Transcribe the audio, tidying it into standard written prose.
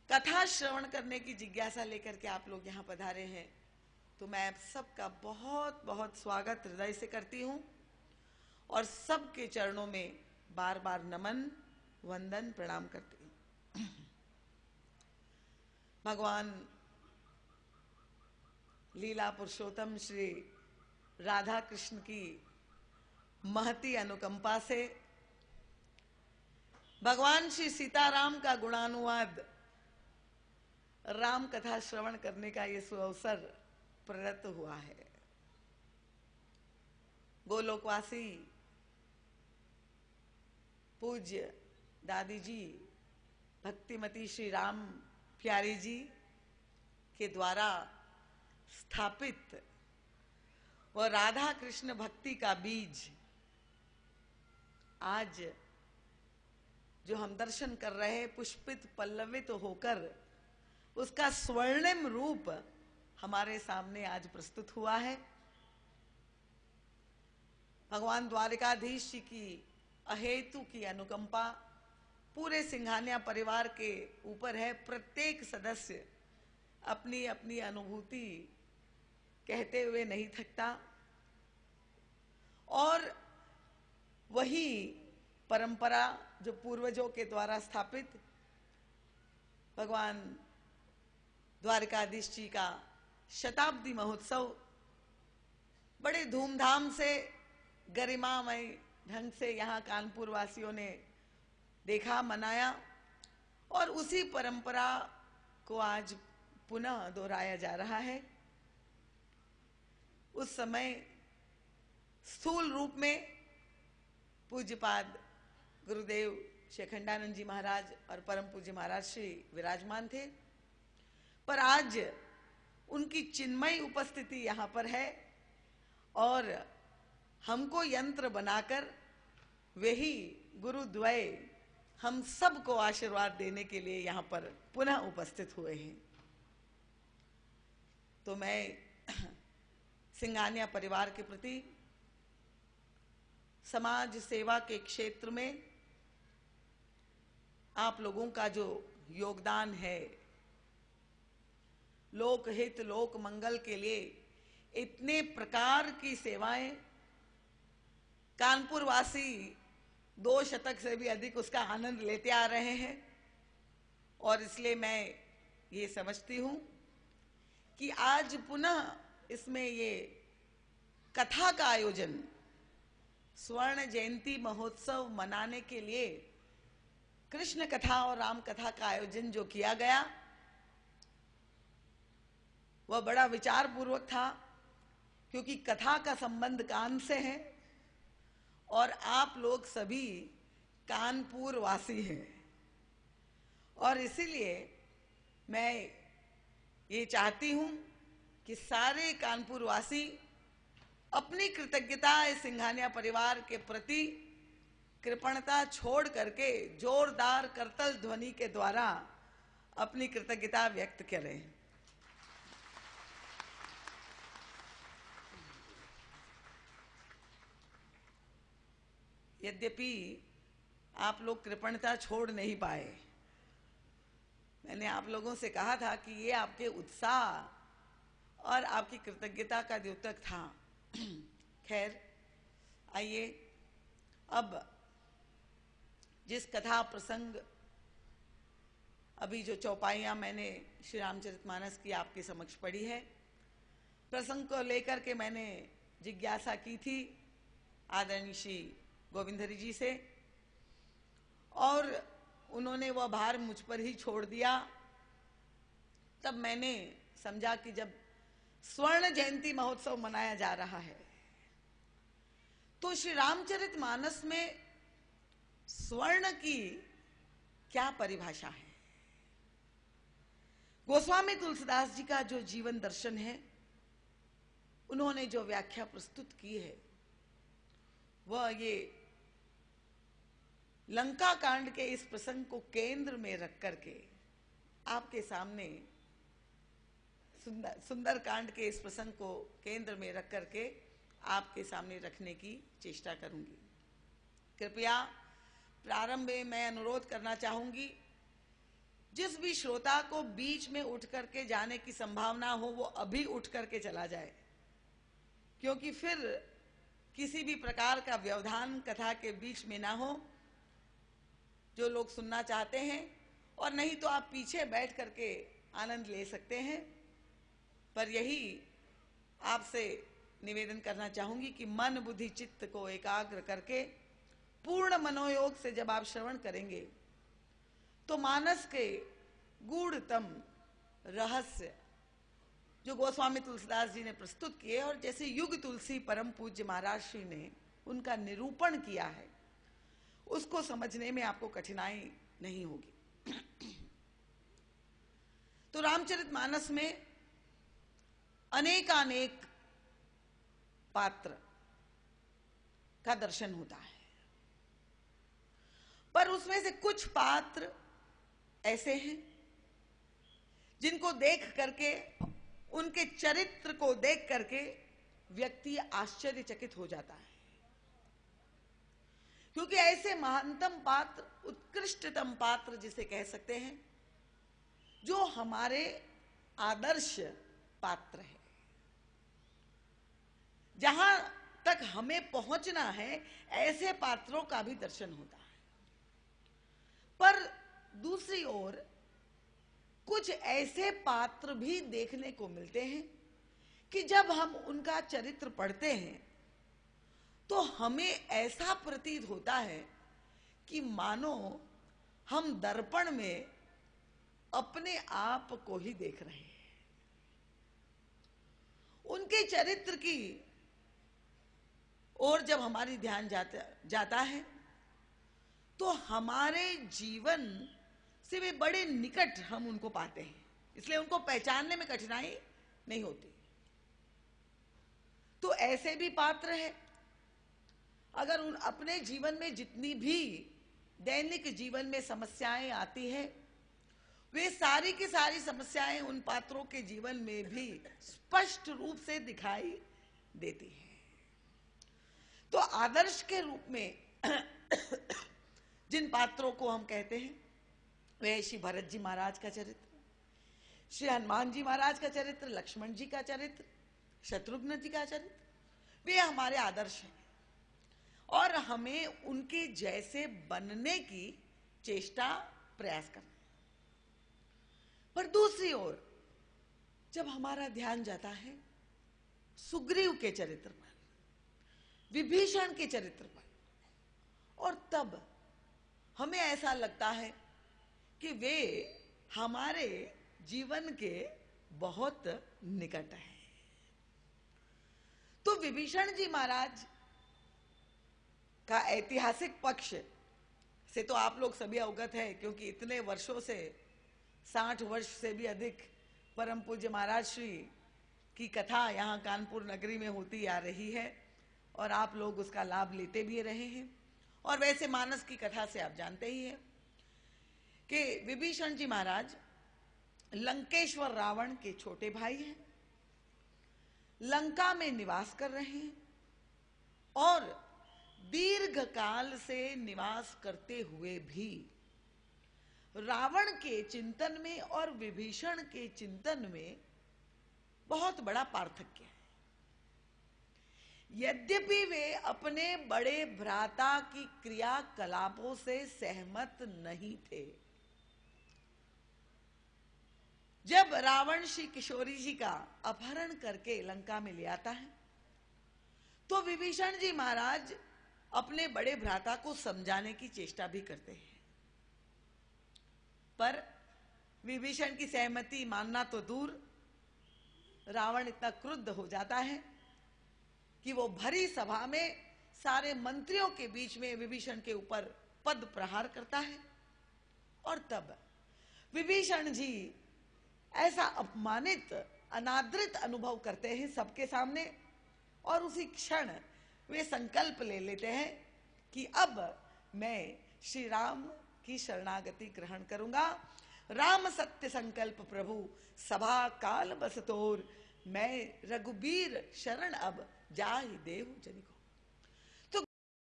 कथा श्रवण करने की जिज्ञासा लेकर के आप लोग यहाँ पधारे हैं, तो मैं आप सबका बहुत बहुत स्वागत हृदय से करती हूँ और सबके चरणों में बार बार नमन वंदन प्रणाम करती हूँ। भगवान लीला पुरुषोत्तम श्री राधा कृष्ण की महती अनुकंपा से भगवान श्री सीताराम का गुणानुवाद राम कथा श्रवण करने का ये सुअवसर प्रदत्त हुआ है। गोलोकवासी पूज्य दादी जी भक्तिमती श्री राम प्यारी जी के द्वारा स्थापित वह राधा कृष्ण भक्ति का बीज आज जो हम दर्शन कर रहे हैं, पुष्पित पल्लवित होकर उसका स्वर्णिम रूप हमारे सामने आज प्रस्तुत हुआ है। भगवान द्वारिकाधीश जी की अहेतु की अनुकंपा पूरे सिंघानिया परिवार के ऊपर है। प्रत्येक सदस्य अपनी अपनी अनुभूति कहते हुए नहीं थकता और वही परंपरा जो पूर्वजों के द्वारा स्थापित भगवान द्वारिकाधीश जी का शताब्दी महोत्सव बड़े धूमधाम से गरिमामय ढंग से यहाँ कानपुर वासियों ने देखा, मनाया और उसी परंपरा को आज पुनः दोहराया जा रहा है। उस समय स्थूल रूप में पूज्यपाद गुरुदेव श्री अखंडानंद जी महाराज और परम पूज्य महाराज श्री विराजमान थे, पर आज उनकी चिन्मयी उपस्थिति यहाँ पर है और हमको यंत्र बनाकर वही गुरुद्वय हम सबको आशीर्वाद देने के लिए यहाँ पर पुनः उपस्थित हुए हैं। तो मैं सिंघानिया परिवार के प्रति समाज सेवा के क्षेत्र में आप लोगों का जो योगदान है, लोक हित लोक मंगल के लिए इतने प्रकार की सेवाएं, कानपुर वासी 2 शतक से भी अधिक उसका आनंद लेते आ रहे हैं और इसलिए मैं ये समझती हूं कि आज पुनः इसमें ये कथा का आयोजन, स्वर्ण जयंती महोत्सव मनाने के लिए कृष्ण कथा और राम कथा का आयोजन जो किया गया वह बड़ा विचार पूर्वक था, क्योंकि कथा का संबंध कान से है और आप लोग सभी कानपुर वासी हैं और इसीलिए मैं ये चाहती हूं कि सारे कानपुर वासी अपनी कृतज्ञता इस सिंघानिया परिवार के प्रति कृपणता छोड़ करके जोरदार करतल ध्वनि के द्वारा अपनी कृतज्ञता व्यक्त करें। यद्यपि आप लोग कृपणता छोड़ नहीं पाए, मैंने आप लोगों से कहा था कि ये आपके उत्साह और आपकी कृतज्ञता का द्योतक था। खैर, आइए अब जिस कथा प्रसंग अभी जो चौपाइयां मैंने श्री रामचरितमानस की आपके समक्ष पढ़ी है, प्रसंग को लेकर के मैंने जिज्ञासा की थी आदरणीय श्री गोविंदहरि जी से और उन्होंने वह भार मुझ पर ही छोड़ दिया। तब मैंने समझा कि जब स्वर्ण जयंती महोत्सव मनाया जा रहा है तो श्री रामचरितमानस में स्वर्ण की क्या परिभाषा है। गोस्वामी तुलसीदास जी का जो जीवन दर्शन है, उन्होंने जो व्याख्या प्रस्तुत की है वह ये लंका कांड के इस प्रसंग को केंद्र में रख करके आपके सामने सुंदर कांड के इस प्रसंग को केंद्र में रख करके आपके सामने रखने की चेष्टा करूंगी। कृपया प्रारंभ में मैं अनुरोध करना चाहूंगी जिस भी श्रोता को बीच में उठ करके जाने की संभावना हो वो अभी उठ करके चला जाए, क्योंकि फिर किसी भी प्रकार का व्यवधान कथा के बीच में ना हो, जो लोग सुनना चाहते हैं। और नहीं तो आप पीछे बैठ करके आनंद ले सकते हैं। पर यही आपसे निवेदन करना चाहूंगी कि मन बुद्धि चित्त को एकाग्र करके पूर्ण मनोयोग से जब आप श्रवण करेंगे तो मानस के गूढ़तम रहस्य जो गोस्वामी तुलसीदास जी ने प्रस्तुत किए और जैसे युग तुलसी परम पूज्य महाराज श्री ने उनका निरूपण किया है, उसको समझने में आपको कठिनाई नहीं होगी। तो रामचरितमानस में अनेकानेक पात्र का दर्शन होता है, पर उसमें से कुछ पात्र ऐसे हैं जिनको देख करके, उनके चरित्र को देख करके व्यक्ति आश्चर्यचकित हो जाता है, क्योंकि ऐसे महानतम पात्र, उत्कृष्टतम पात्र जिसे कह सकते हैं, जो हमारे आदर्श पात्र है, जहां तक हमें पहुंचना है, ऐसे पात्रों का भी दर्शन होता है। पर दूसरी ओर कुछ ऐसे पात्र भी देखने को मिलते हैं कि जब हम उनका चरित्र पढ़ते हैं तो हमें ऐसा प्रतीत होता है कि मानो हम दर्पण में अपने आप को ही देख रहे हैं। उनके चरित्र की ओर जब हमारी ध्यान जाता है तो हमारे जीवन से वे बड़े निकट हम उनको पाते हैं, इसलिए उनको पहचानने में कठिनाई नहीं होती। तो ऐसे भी पात्र है, अगर उन अपने जीवन में जितनी भी दैनिक जीवन में समस्याएं आती है, वे सारी की सारी समस्याएं उन पात्रों के जीवन में भी स्पष्ट रूप से दिखाई देती हैं। तो आदर्श के रूप में जिन पात्रों को हम कहते हैं वे श्री भरत जी महाराज का चरित्र, श्री हनुमान जी महाराज का चरित्र, लक्ष्मण जी का चरित्र, शत्रुघ्न जी का चरित्र, वे हमारे आदर्श हैं और हमें उनके जैसे बनने की चेष्टा प्रयास करना है। पर दूसरी ओर जब हमारा ध्यान जाता है सुग्रीव के चरित्र पर, विभीषण के चरित्र पर, और तब हमें ऐसा लगता है कि वे हमारे जीवन के बहुत निकट हैं। तो विभीषण जी महाराज का ऐतिहासिक पक्ष से तो आप लोग सभी अवगत है, क्योंकि इतने वर्षों से 60 वर्ष से भी अधिक परम पूज्य महाराज श्री की कथा यहाँ कानपुर नगरी में होती आ रही है और आप लोग उसका लाभ लेते भी रहे हैं। और वैसे मानस की कथा से आप जानते ही हैं कि विभीषण जी महाराज लंकेश्वर रावण के छोटे भाई हैं, लंका में निवास कर रहे हैं और दीर्घ काल से निवास करते हुए भी रावण के चिंतन में और विभीषण के चिंतन में बहुत बड़ा पार्थक्य है। यद्यपि वे अपने बड़े भ्राता की क्रियाकलापों से सहमत नहीं थे। जब रावण श्री किशोरी जी का अपहरण करके लंका में ले आता है तो विभीषण जी महाराज अपने बड़े भ्राता को समझाने की चेष्टा भी करते हैं, पर विभीषण की सहमति मानना तो दूर, रावण इतना क्रुद्ध हो जाता है कि वो भरी सभा में सारे मंत्रियों के बीच में विभीषण के ऊपर पद प्रहार करता है। और तब विभीषण जी ऐसा अपमानित, अनादृत अनुभव करते हैं सबके सामने, और उसी क्षण वे संकल्प ले लेते हैं कि अब मैं श्री राम की शरणागति ग्रहण करूंगा। राम सत्य संकल्प प्रभु सभा काल बस तोर, मैं रघुबीर शरण अब जाहि देहु जनिको।